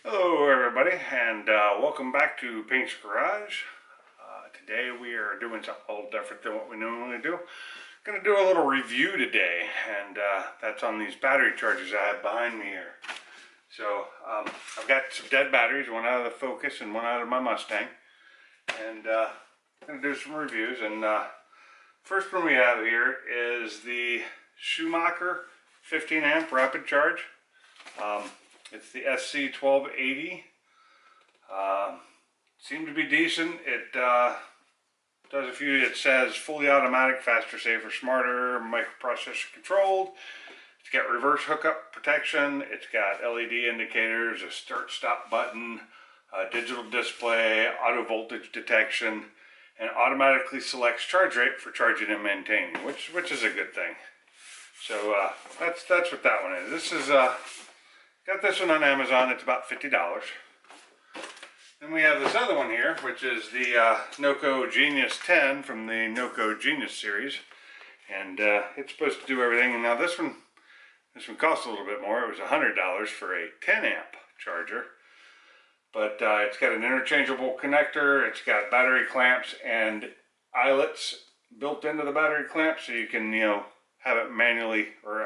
Hello everybody, and welcome back to Paint's Garage. Today we are doing something a little different than what we normally do. Going to do a little review today, and that's on these battery chargers I have behind me here. So I've got some dead batteries, one out of the Focus and one out of my Mustang, and going to do some reviews. And first one we have here is the Schumacher 15 amp rapid charge. It's the SC1280. Seemed to be decent. It does a few. It says fully automatic, faster, safer, smarter, microprocessor controlled. It's got reverse hookup protection. It's got LED indicators, a start-stop button, a digital display, auto voltage detection, and automatically selects charge rate for charging and maintaining, which is a good thing. So that's what that one is. This is got this one on Amazon. It's about $50. Then we have this other one here, which is the Noco Genius 10 from the Noco Genius series, and it's supposed to do everything. And now this one costs a little bit more. It was $100 for a 10 amp charger, but it's got an interchangeable connector. It's got battery clamps and eyelets built into the battery clamp, so you can have it manually or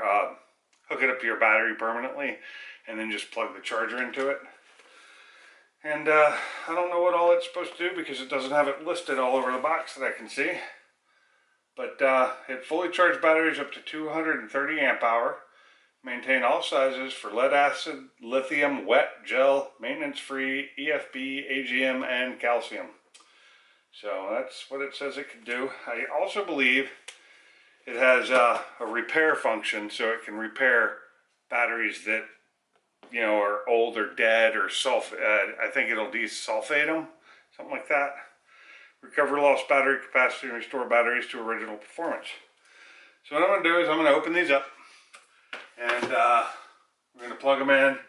hook it up to your battery permanently, and then just plug the charger into it. And I don't know what all it's supposed to do because it doesn't have it listed all over the box that I can see. But it fully charged batteries up to 230 amp hour. Maintain all sizes for lead acid, lithium, wet, gel, maintenance free, EFB, AGM, and calcium. So that's what it says it can do. I also believe it has a repair function, so it can repair batteries that are old or dead or I think it'll desulfate them, something like that. Recover lost battery capacity and restore batteries to original performance. So what I'm going to do is I'm going to open these up, and we're going to plug them in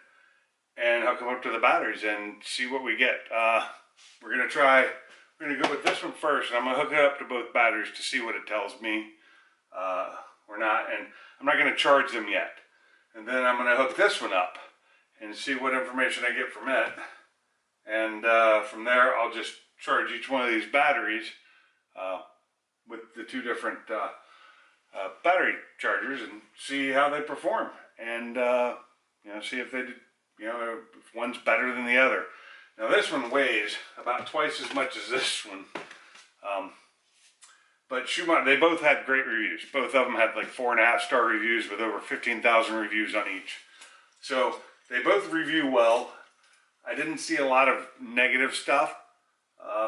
and hook them up to the batteries and see what we get. We're going to go with this one first, and I'm going to hook it up to both batteries to see what it tells me or not. And I'm not going to charge them yet. And then I'm going to hook this one up and see what information I get from it. And from there, I'll just charge each one of these batteries with the two different battery chargers and see how they perform. And see if they did, if one's better than the other. Now this one weighs about twice as much as this one. But Schumacher, they both had great reviews. Both of them had like 4.5-star reviews with over 15,000 reviews on each. So they both review well. I didn't see a lot of negative stuff,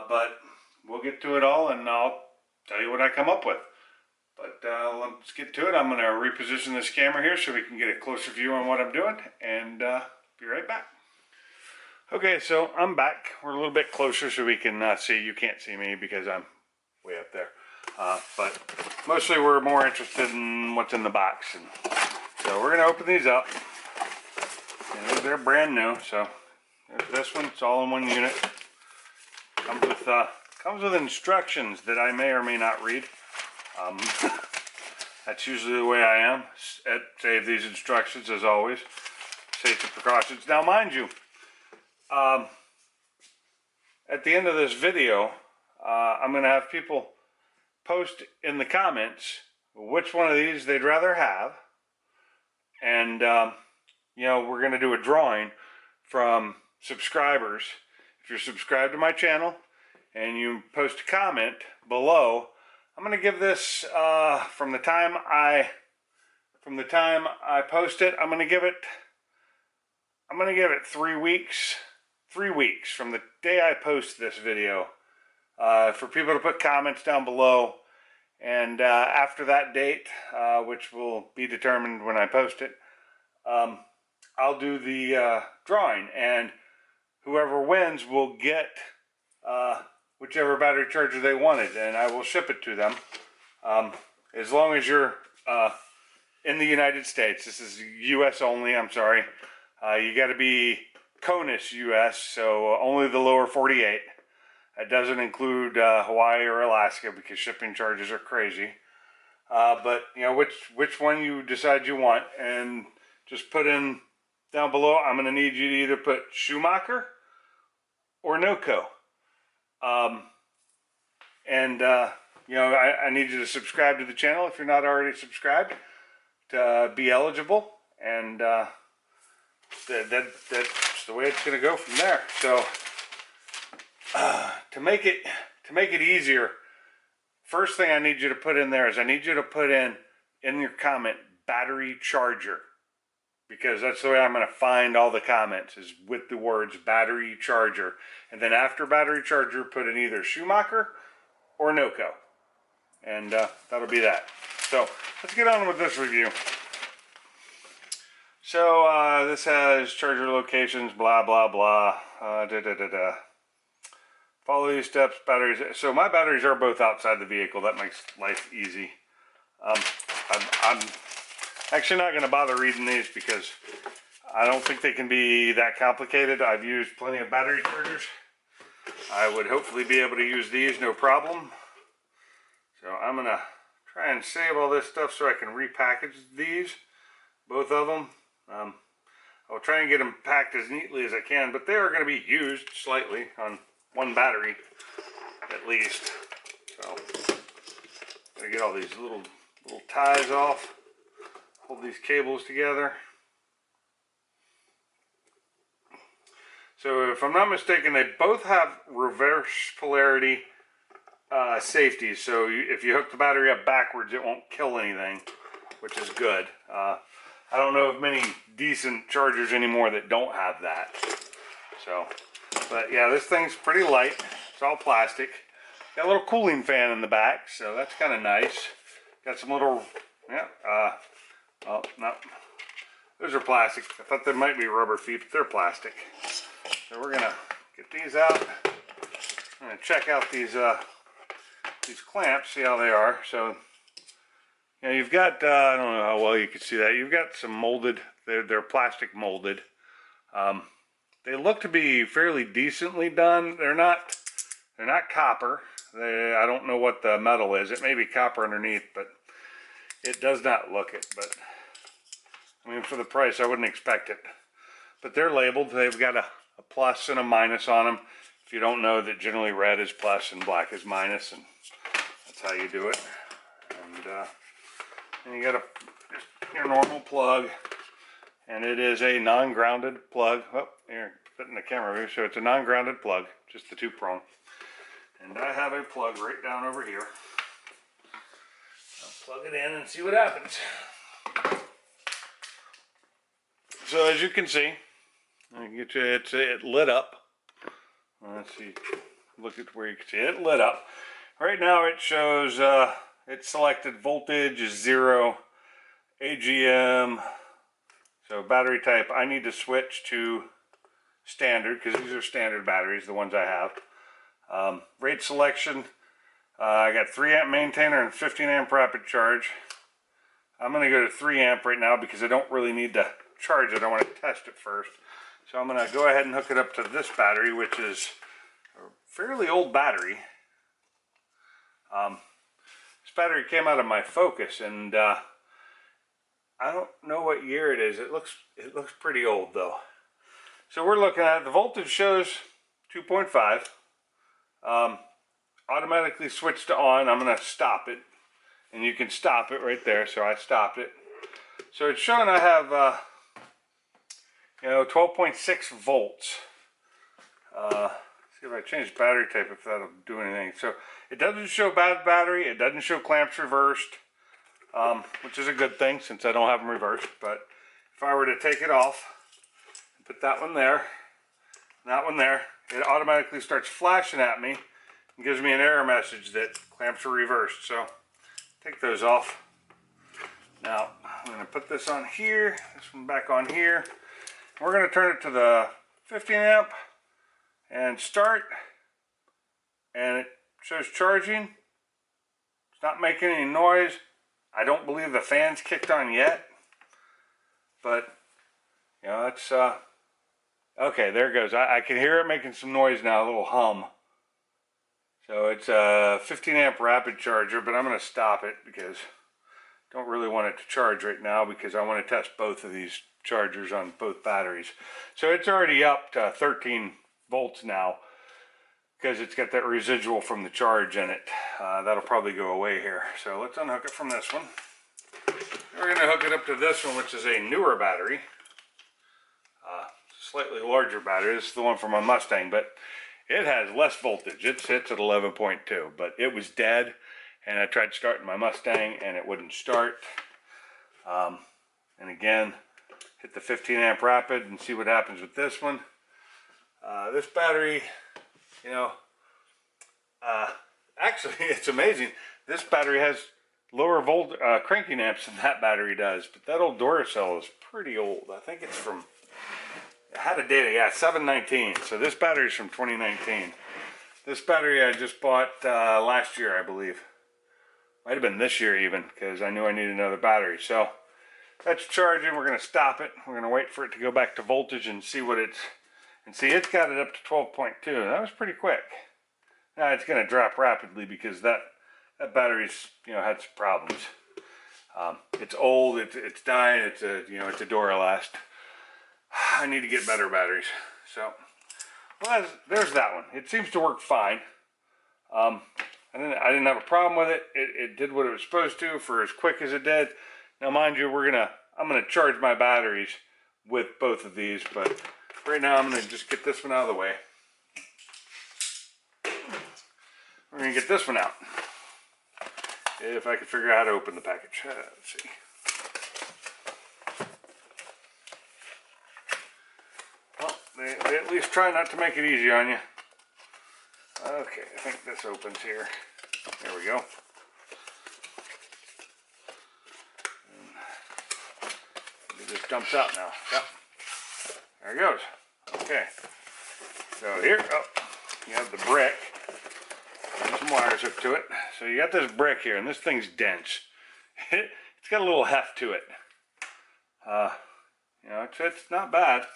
but we'll get to it all and I'll tell you what I come up with. But let's get to it. I'm going to reposition this camera here so we can get a closer view on what I'm doing, and be right back. Okay, so I'm back. We're a little bit closer so we can see. You can't see me because I'm way up there. But mostly we're more interested in what's in the box. And so we're going to open these up. And they're brand new, so there's this one. It's all in one unit. Comes with instructions that I may or may not read. That's usually the way I am. Save these instructions as always. Safety precautions. Now, mind you, at the end of this video, I'm going to have people post in the comments which one of these they'd rather have, and we're going to do a drawing from subscribers. If you're subscribed to my channel and you post a comment below, I'm going to give this from the time I post it, I'm going to give it 3 weeks. 3 weeks from the day I post this video for people to put comments down below, and after that date, which will be determined when I post it, I'll do the drawing, and whoever wins will get whichever battery charger they wanted, and I will ship it to them. As long as you're in the United States. This is US only, I'm sorry. You got to be CONUS US, so only the lower 48. That doesn't include Hawaii or Alaska because shipping charges are crazy. But which one you decide you want, and just put in down below, I'm going to need you to either put Schumacher or Noco. You know, I need you to subscribe to the channel if you're not already subscribed to be eligible. And that's the way it's going to go from there. So to make it easier, first thing I need you to put in there is I need you to put in your comment battery charger, because that's the way I'm going to find all the comments, is with the words battery charger. And then after battery charger, put in either Schumacher or Noco. And that'll be that. So let's get on with this review. So this has charger locations, blah, blah, blah. Follow these steps, batteries. So my batteries are both outside the vehicle. That makes life easy. I'm actually not going to bother reading these because I don't think they can be that complicated. I've used plenty of battery chargers. I would hopefully be able to use these no problem. So I'm going to try and save all this stuff so I can repackage these, both of them. I'll try and get them packed as neatly as I can, but they are going to be used slightly on one battery at least. So I'm going to get all these little ties off, hold these cables together. So if I'm not mistaken, they both have reverse polarity safety. So if you hook the battery up backwards, it won't kill anything, which is good. I don't know of many decent chargers anymore that don't have that. So, but yeah, this thing's pretty light. It's all plastic. Got a little cooling fan in the back, so that's kind of nice. Got some little, well, no, those are plastic. I thought they might be rubber feet, but they're plastic. So we're gonna get these out. I'm gonna check out these clamps, see how they are. So, you know, you've got, I don't know how well you can see that. You've got some molded, they're plastic molded. They look to be fairly decently done. They're not copper. I don't know what the metal is. It may be copper underneath, but it does not look it. But I mean, for the price, I wouldn't expect it. But they're labeled. They've got a plus and a minus on them. If you don't know that generally red is plus and black is minus, and that's how you do it. And you got your normal plug, and it is a non-grounded plug. Oh, here, putting the camera here, so it's a non-grounded plug, just the 2-prong. And I have a plug right down over here. I'll plug it in and see what happens. So as you can see, it lit up. Let's see, look at where you can see it lit up. Right now it shows it's selected voltage is 0, AGM. So battery type, I need to switch to standard because these are standard batteries, the ones I have. Rate selection, I got 3 amp maintainer and 15 amp rapid charge. I'm going to go to 3 amp right now because I don't really need to charge it. I want to test it first. So I'm going to go ahead and hook it up to this battery, which is a fairly old battery. This battery came out of my Focus, and I don't know what year it is. It looks pretty old though. So we're looking at, the voltage shows 2.5. Automatically switched to on. I'm going to stop it, and you can stop it right there. So I stopped it. So it's showing I have 12.6 volts. See if I change battery type, if that'll do anything. So it doesn't show bad battery. It doesn't show clamps reversed, which is a good thing since I don't have them reversed. But if I were to take it off and put that one there, and that one there, it automatically starts flashing at me and gives me an error message that clamps are reversed. So take those off. Now I'm going to put this on here, this one back on here. We're going to turn it to the 15 amp and start, and it shows charging. It's not making any noise. I don't believe the fan's kicked on yet, but you know, it's okay, there it goes. I can hear it making some noise now, a little hum. So it's a 15 amp rapid charger, but I'm going to stop it because I don't really want it to charge right now because I want to test both of these chargers on both batteries. So it's already up to 13 volts now because it's got that residual from the charge in it. That'll probably go away here. So let's unhook it from this one. We're going to hook it up to this one, which is a newer battery. Slightly larger battery. This is the one for my Mustang, but it has less voltage. It sits at 11.2, but it was dead, and I tried starting my Mustang, and it wouldn't start. And again, hit the 15 amp rapid and see what happens with this one. This battery, you know, actually, it's amazing. This battery has lower cranking amps than that battery does, but that old Duracell is pretty old. I think it's from, I had a data, yeah, 719. So this battery is from 2019. This battery I just bought last year, I believe. Might have been this year even, because I knew I needed another battery. So that's charging. We're going to stop it. We're going to wait for it to go back to voltage and see what it's, and see, it's got it up to 12.2. That was pretty quick. Now it's going to drop rapidly because that battery's, you know, had some problems. It's old. It's dying. It's a, you know, it's a Duralast. I need to get better batteries. So, well, there's that one. It seems to work fine. I didn't have a problem with it. It did what it was supposed to for as quick as it did. Now, mind you, I'm gonna charge my batteries with both of these, but right now I'm gonna just get this one out of the way. We're gonna get this one out. If I can figure out how to open the package. Let's see. Well, they at least try not to make it easy on you. Okay, I think this opens here. There we go. It just jumps out now. Yep. There it goes. Okay. So here, oh, you have the brick. And some wires hooked to it. So you got this brick here, and this thing's dense. It's got a little heft to it. You know, it's not bad.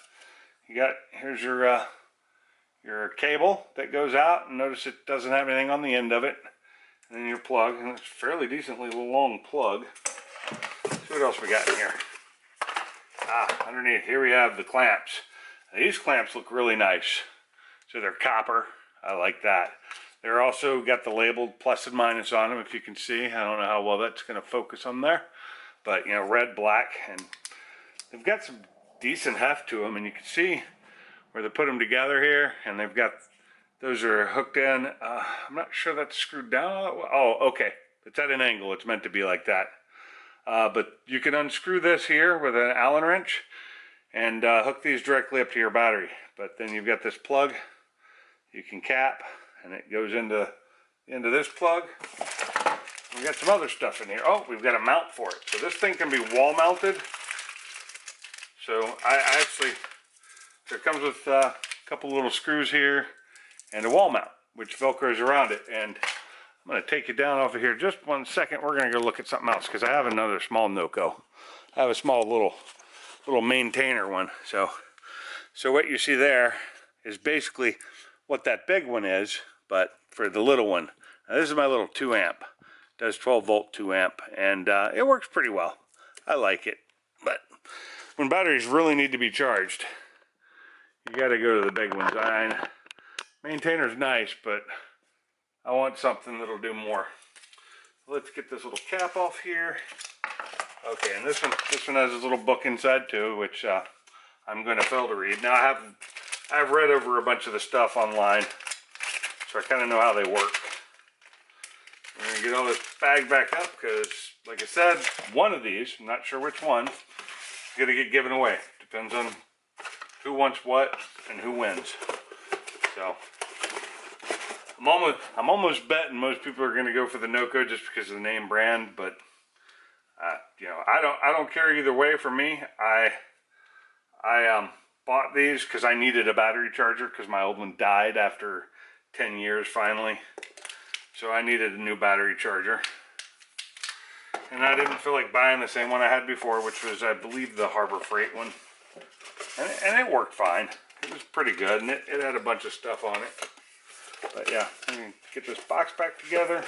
You got, here's your cable that goes out, and notice it doesn't have anything on the end of it. And then your plug, and it's a fairly decently long plug. Let's see what else we got in here. Underneath here we have the clamps. Now, these clamps look really nice. So they're copper. I like that. They're also got the labeled plus and minus on them, if you can see. I don't know how well that's going to focus on there. But, you know, red, black, and they've got some decent heft to them, and you can see where they put them together here, and they've got, those are hooked in. I'm not sure that's screwed down. Oh, okay. It's at an angle. It's meant to be like that. But you can unscrew this here with an Allen wrench and hook these directly up to your battery. But then you've got this plug you can cap, and it goes into this plug. We got some other stuff in here. Oh, we've got a mount for it. So this thing can be wall mounted. So I actually, so it comes with a couple little screws here and a wall mount, which velcros around it. And I'm going to take you down off of here just 1 second. We're going to go look at something else because I have another small Noco. I have a small little maintainer one. So what you see there is basically what that big one is, but for the little one. Now, this is my little 2 amp. It does 12 volt 2 amp, and it works pretty well. I like it. But when batteries really need to be charged, you got to go to the big ones. Maintainer's nice, but I want something that'll do more. Let's get this little cap off here. Okay, and this one has this little book inside too, which I'm going to fail to read. Now I've read over a bunch of the stuff online, so I kind of know how they work. I'm going to get all this bag back up because, like I said, one of these, I'm not sure which one, is going to get given away. Depends on who wants what and who wins. So I'm almost betting most people are going to go for the Noco just because of the name brand, but you know, I don't care either way. For me, I bought these because I needed a battery charger because my old one died after 10 years finally. So I needed a new battery charger. And I didn't feel like buying the same one I had before, which was, I believe, the Harbor Freight one. And it worked fine. It was pretty good, and it had a bunch of stuff on it. But yeah, let me get this box back together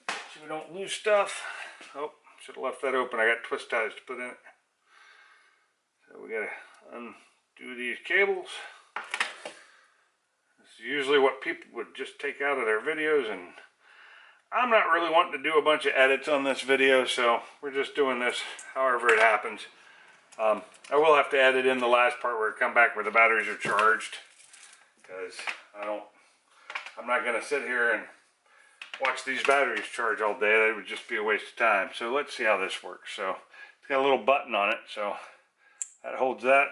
so we don't lose stuff. Oh, Should have left that open. I got twist ties to put in it. So we gotta undo these cables. This is usually what people would just take out of their videos, and I'm not really wanting to do a bunch of edits on this video, so we're just doing this however it happens. I will have to edit in the last part where it come back where the batteries are charged, because I'm not gonna sit here and watch these batteries charge all day. That would just be a waste of time. So let's see how this works. So it's got a little button on it, so that holds that.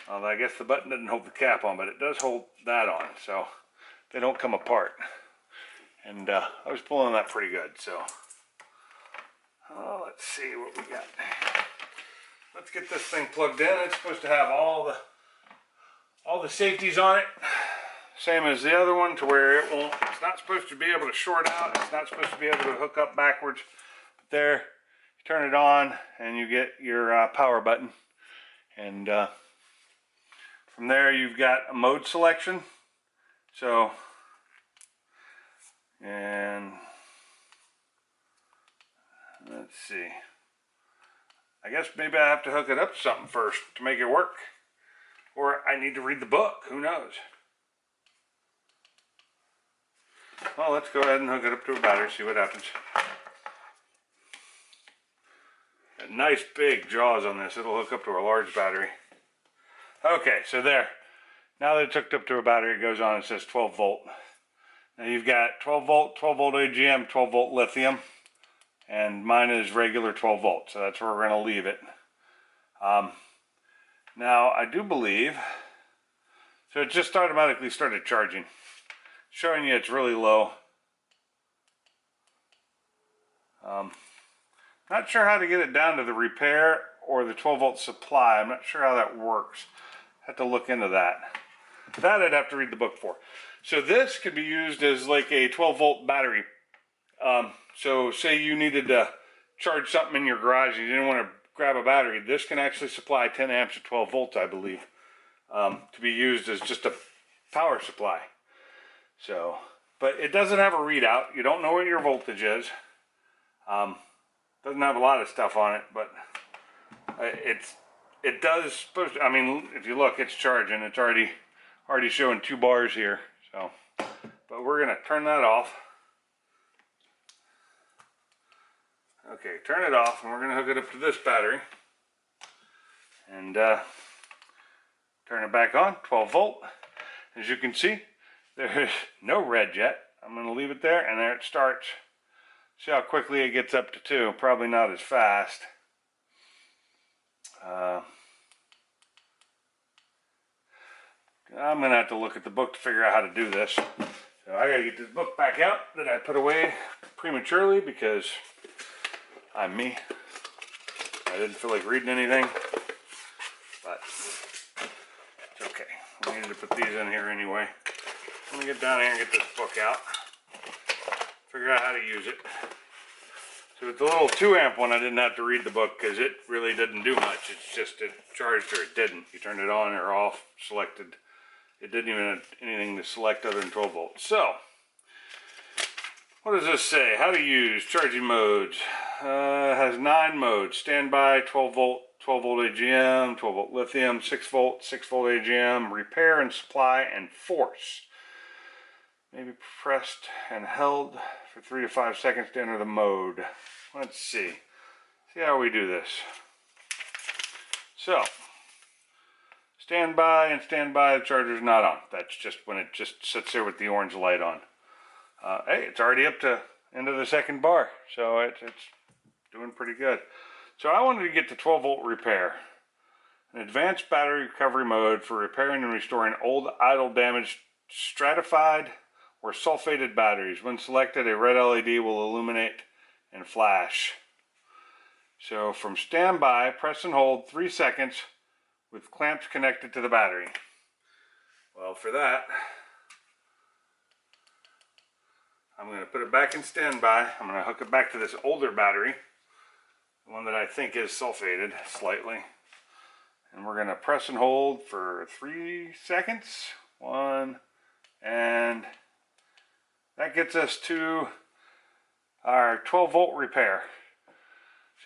Although I guess the button doesn't hold the cap on, but it does hold that on, so they don't come apart. And I was pulling that pretty good, so let's see what we got. Let's get this thing plugged in. It's supposed to have all the safeties on it, same as the other one, to where it won't. It's not supposed to be able to short out. It's not supposed to be able to hook up backwards. But there, you turn it on, and you get your power button, and from there you've got a mode selection. So, and let's see. I guess maybe I have to hook it up to something first to make it work. Or I need to read the book, who knows? Well, let's go ahead and hook it up to a battery, see what happens. Got nice big jaws on this. It'll hook up to a large battery. Okay, so there. Now that it's hooked up to a battery, it goes on and says 12 volt. Now you've got 12 volt AGM, 12 volt lithium, and mine is regular 12 volts, so that's where we're going to leave it. Now I do believe, so it just automatically started charging, showing you it's really low. Not sure how to get it down to the repair or the 12 volt supply. I'm not sure how that works. Have to look into that. That I'd have to read the book for. So this could be used as like a 12 volt battery. So say you needed to charge something in your garage and you didn't want to grab a battery. This can actually supply 10 amps at 12 volts, I believe, to be used as just a power supply. So, but it doesn't have a readout. You don't know what your voltage is. Doesn't have a lot of stuff on it, but it does supposed to, I mean, if you look, it's charging. It's already showing 2 bars here. So, but we're gonna turn that off. Okay, turn it off, and we're gonna hook it up to this battery, and turn it back on. 12 volt. As you can see, there's no red yet. I'm gonna leave it there, and there it starts. See how quickly it gets up to 2. Probably not as fast. I'm gonna have to look at the book to figure out how to do this. So I gotta get this book back out that I put away prematurely because I'm me. I didn't feel like reading anything, but it's okay. We needed to put these in here anyway. Let me get down here and get this book out. Figure out how to use it. So with the little 2 amp one, I didn't have to read the book because it really didn't do much. It's just it charged or it didn't. You turned it on or off, selected. It didn't even have anything to select other than 12 volts. So, what does this say? How to use charging modes. It has 9 modes. Standby, 12 volt AGM, 12 volt lithium, 6 volt AGM, repair and supply, and force. Maybe pressed and held for 3 to 5 seconds to enter the mode. Let's see. See how we do this. So, standby and standby, the charger's not on. That's just when it just sits there with the orange light on. Hey, it's already up to into the 2nd bar, so it's doing pretty good. So I wanted to get to 12 volt repair. An advanced battery recovery mode for repairing and restoring old, idle, damaged, stratified, or sulfated batteries. When selected, a red LED will illuminate and flash. So from standby, press and hold 3 seconds with clamps connected to the battery. Well, for that, I'm going to put it back in standby. I'm going to hook it back to this older battery, the one that I think is sulfated slightly. And we're going to press and hold for 3 seconds. 1, and that gets us to our 12 volt repair.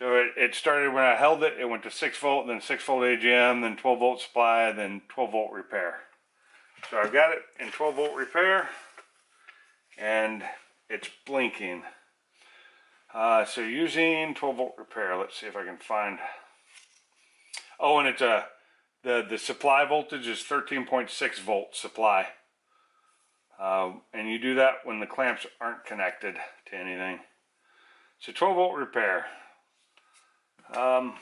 So it started when I held it, it went to 6 volt, then 6 volt AGM, then 12 volt supply, then 12 volt repair. So I've got it in 12 volt repair, and it's blinking. So using 12 volt repair, let's see if I can find. Oh, and it's the supply voltage is 13.6 volt supply. And you do that when the clamps aren't connected to anything. So 12 volt repair. 12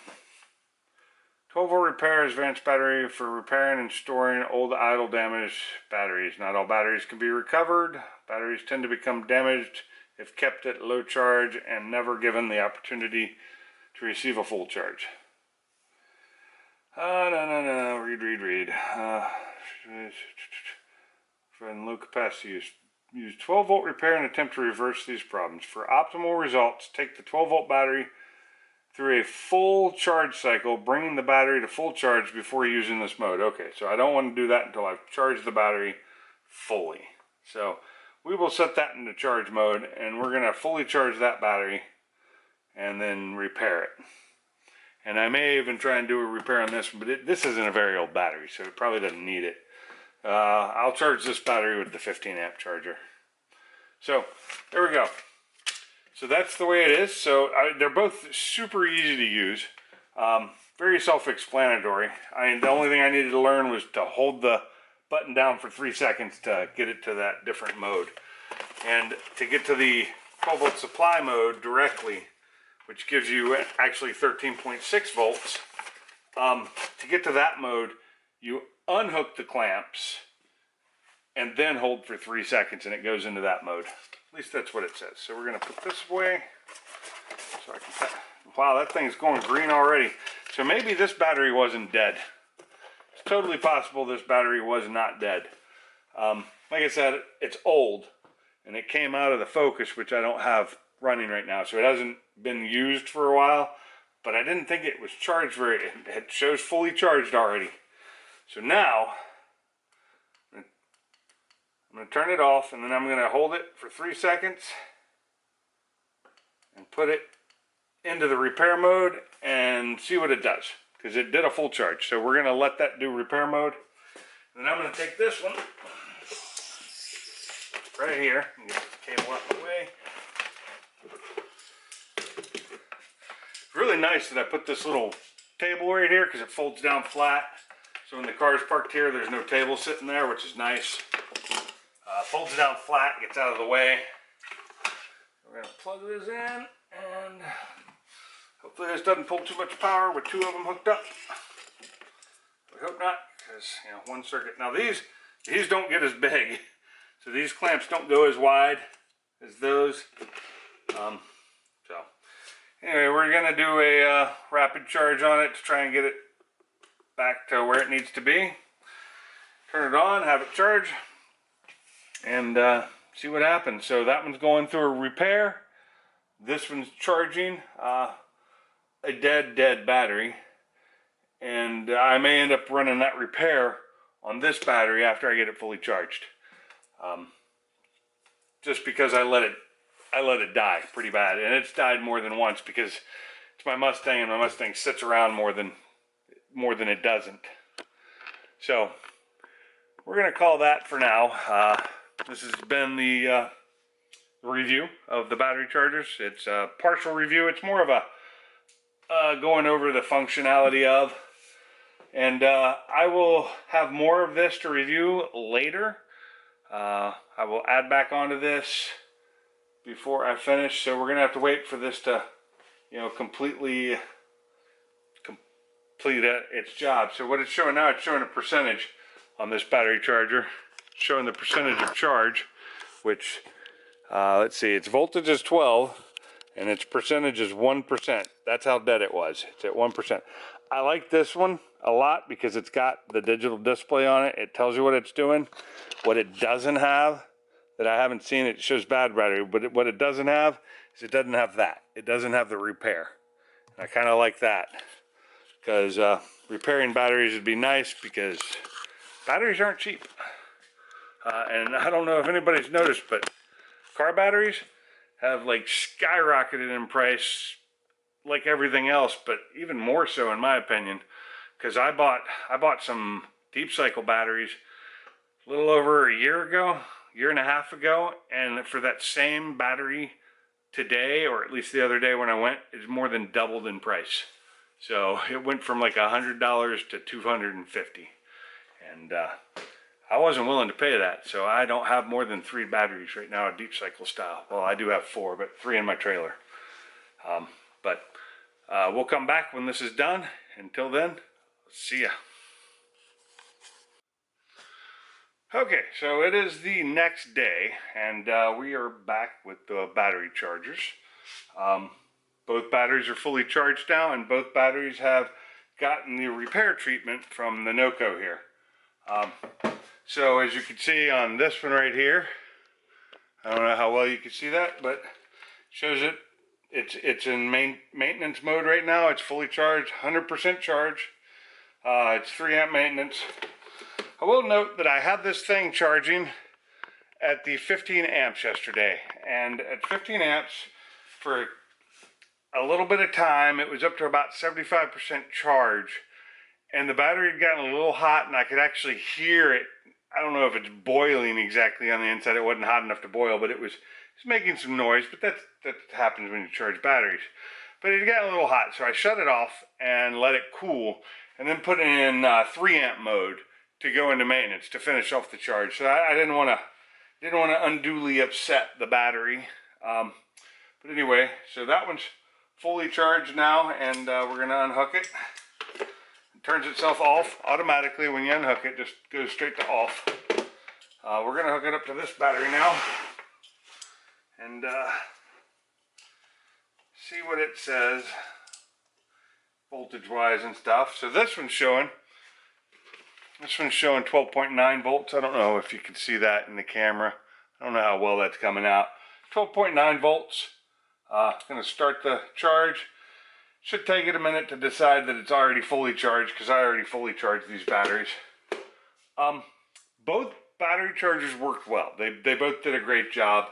volt repair is advanced battery for repairing and storing old idle damaged batteries. Not all batteries can be recovered. Batteries tend to become damaged if kept at low charge and never given the opportunity to receive a full charge. No. Read. And low capacity use 12 volt repair and attempt to reverse these problems. For optimal results, take the 12 volt battery through a full charge cycle, bringing the battery to full charge before using this mode. Okay, so I don't want to do that until I've charged the battery fully. So we will set that into charge mode, and we're going to fully charge that battery and then repair it. And I may even try and do a repair on this one, but this isn't a very old battery, so it probably doesn't need it. I'll charge this battery with the 15 amp charger. So there we go. So that's the way it is. So they're both super easy to use, very self-explanatory. The only thing I needed to learn was to hold the button down for 3 seconds to get it to that different mode. And to get to the 12 volt supply mode directly, which gives you actually 13.6 volts, to get to that mode, you unhook the clamps and then hold for 3 seconds and it goes into that mode. At least that's what it says. So we're going to put this away so I can. Wow, that thing's going green already. So maybe this battery wasn't dead. It's totally possible this battery was not dead. Like I said, it's old and it came out of the Focus, which I don't have running right now, so it hasn't been used for a while, but I didn't think it was charged it shows fully charged already. So now I'm going to turn it off, and then I'm going to hold it for 3 seconds and put it into the repair mode and see what it does, because it did a full charge. So we're going to let that do repair mode. And then I'm going to take this one right here and get the cable out of the way. It's really nice that I put this little table right here because it folds down flat. So when the car's parked here, there's no table sitting there, which is nice. Folds it down flat, gets out of the way. We're going to plug this in, and hopefully this doesn't pull too much power with 2 of them hooked up. I hope not, because one circuit. Now these don't get as big, so these clamps don't go as wide as those. So anyway, we're going to do a rapid charge on it to try and get it back to where it needs to be. Turn it on, have it charge, and see what happens. So that one's going through a repair. This one's charging a dead battery, and I may end up running that repair on this battery after I get it fully charged. Just because I let it die pretty bad, and it's died more than once because it's my Mustang, and my Mustang sits around more than it doesn't. So we're gonna call that for now. This has been the review of the battery chargers. It's a partial review. It's more of a going over the functionality of, and I will have more of this to review later. I will add back onto this before I finish, so we're gonna have to wait for this to complete its job. So what it's showing now, it's showing a percentage on this battery charger. It's showing the percentage of charge, which let's see, its voltage is 12 and its percentage is 1%. That's how dead it was. It's at 1%. I like this one a lot because it's got the digital display on it. It tells you what it's doing. What it doesn't have, that I haven't seen, it shows bad battery, but what it doesn't have is it doesn't have that. It doesn't have the repair. And I kind of like that, because repairing batteries would be nice, because batteries aren't cheap. And I don't know if anybody's noticed, but car batteries have like skyrocketed in price like everything else, but even more so in my opinion, because I bought some deep cycle batteries a little over a year ago, year and a half ago, and for that same battery today, or at least the other day when I went, is more than doubled in price. So it went from like $100 to $250, and I wasn't willing to pay that. So I don't have more than 3 batteries right now, deep cycle style. Well, I do have 4, but 3 in my trailer. But we'll come back when this is done. Until then, see ya. Okay, so it is the next day, and we are back with the battery chargers. Both batteries are fully charged now, and both batteries have gotten the repair treatment from the Noco here. So as you can see on this one right here, I don't know how well you can see that, but shows it's in maintenance mode right now. It's fully charged, 100% charge. It's 3 amp maintenance. I will note that I had this thing charging at the 15 amps yesterday, and at 15 amps for a little bit of time it was up to about 75% charge, and the battery had gotten a little hot, and I could actually hear it. I don't know if it's boiling exactly on the inside. It wasn't hot enough to boil, but it was making some noise. But that happens when you charge batteries. But it got a little hot, so I shut it off and let it cool, and then put it in 3 amp mode to go into maintenance to finish off the charge. So I didn't want to unduly upset the battery. But anyway, so that one's fully charged now, and we're gonna unhook it. It turns itself off automatically when you unhook it. Just goes straight to off. We're gonna hook it up to this battery now, and see what it says voltage wise and stuff. So this one's showing 12.9 volts. I don't know if you can see that in the camera. I don't know how well that's coming out. 12.9 volts. Gonna start the charge. Should take it a minute to decide that it's already fully charged, because I already fully charged these batteries. Both battery chargers worked well. They both did a great job.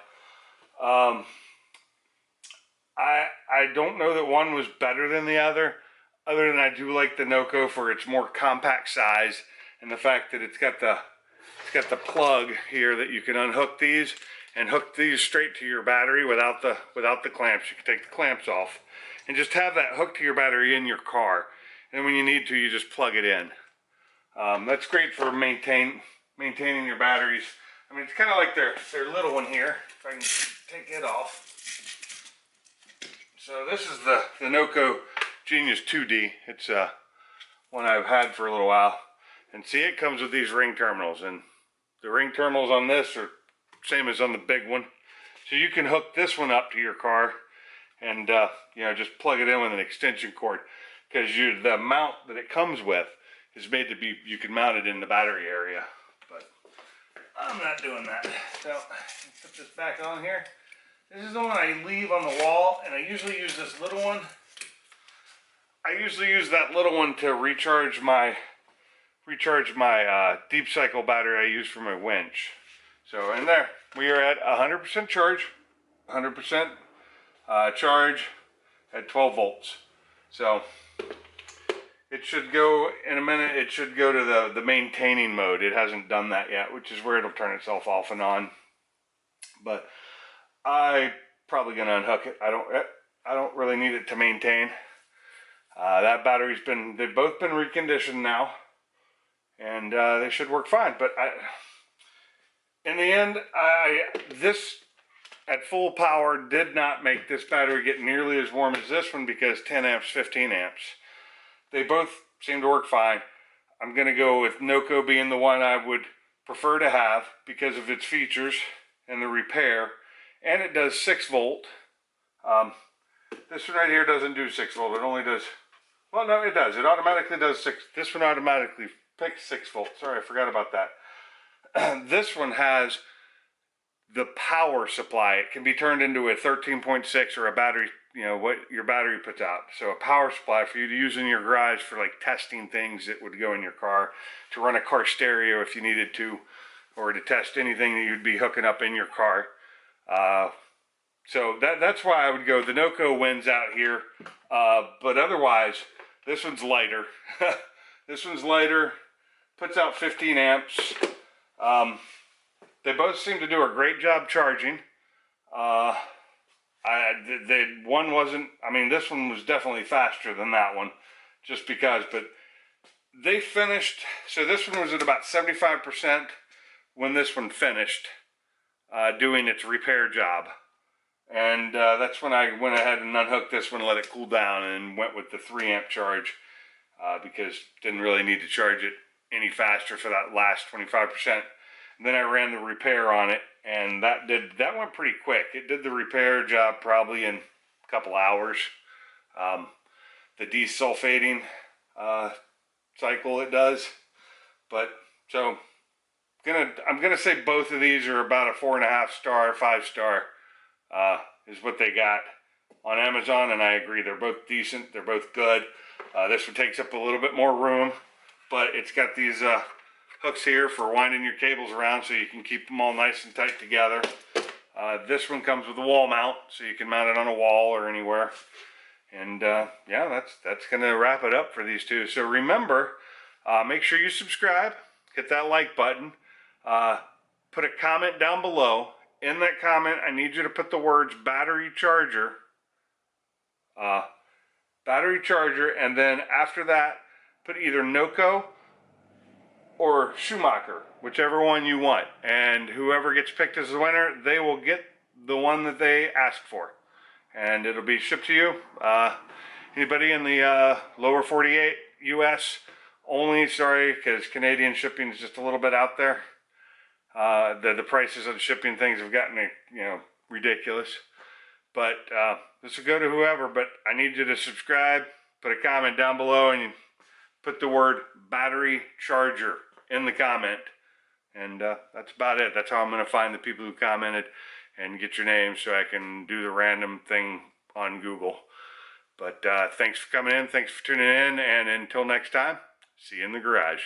I don't know that one was better than the other than I do like the Noco for its more compact size, and the fact that it's got the plug here that you can unhook these and hook these straight to your battery without the clamps. You can take the clamps off and just have that hooked to your battery in your car, and when you need to, you just plug it in. That's great for maintaining your batteries. I mean, it's kind of like their little one here. If I can take it off. So this is the Noco Genius 2D. It's one I've had for a little while. And see, it comes with these ring terminals, and the ring terminals on this are same as on the big one. So you can hook this one up to your car, and you know, just plug it in with an extension cord, because the mount that it comes with is made to be, you can mount it in the battery area. But I'm not doing that. So put this back on here. This is the one I leave on the wall, and I usually use this little one. I usually use that little one to recharge my deep cycle battery I use for my winch. So in there, we are at 100% charge, 100% charge at 12 volts. So it should go, in a minute, it should go to the maintaining mode. It hasn't done that yet, which is where it'll turn itself off and on. But I'm probably gonna unhook it. I don't really need it to maintain. That battery's they've both been reconditioned now, and they should work fine. But in the end, this at full power did not make this battery get nearly as warm as this one, because 10 amps, 15 amps. They both seem to work fine. I'm going to go with Noco being the one I would prefer to have because of its features and the repair. And it does 6 volt. This one right here doesn't do 6 volt. It only does, well, no, it does. It automatically does 6. This one automatically picks 6 volt. Sorry, I forgot about that. This one has the power supply. It can be turned into a 13.6 or a battery, you know, what your battery puts out. So a power supply for you to use in your garage for like testing things that would go in your car, to run a car stereo if you needed to, or to test anything that you'd be hooking up in your car. So that's why I would go, the Noco wins out here. But otherwise, this one's lighter. This one's lighter, puts out 15 amps. They both seem to do a great job charging. One wasn't, I mean, this one was definitely faster than that one, just because, but they finished, so this one was at about 75% when this one finished doing its repair job. And that's when I went ahead and unhooked this one, let it cool down, and went with the 3 amp charge because didn't really need to charge it any faster for that last 25%. And then I ran the repair on it, and that went pretty quick. It did the repair job probably in a couple hours. The desulfating cycle it does, but so I'm gonna say both of these are about a 4.5 star, 5 star is what they got on Amazon, and I agree they're both decent, they're both good. This one takes up a little bit more room, but it's got these hooks here for winding your cables around so you can keep them all nice and tight together. This one comes with a wall mount, so you can mount it on a wall or anywhere. And yeah, that's gonna wrap it up for these two. So remember, make sure you subscribe, hit that like button, put a comment down below. In that comment, I need you to put the words battery charger, and then after that, put either Noco or Schumacher, whichever one you want. And whoever gets picked as the winner, they will get the one that they asked for. And it'll be shipped to you. Anybody in the lower 48 US only, sorry, because Canadian shipping is just a little bit out there. The prices of shipping things have gotten, ridiculous. But this will go to whoever, but I need you to subscribe, put a comment down below, and you put the word battery charger in the comment. And that's about it. That's how I'm going to find the people who commented and get your name so I can do the random thing on Google. But thanks for coming in. Thanks for tuning in. And until next time, see you in the garage.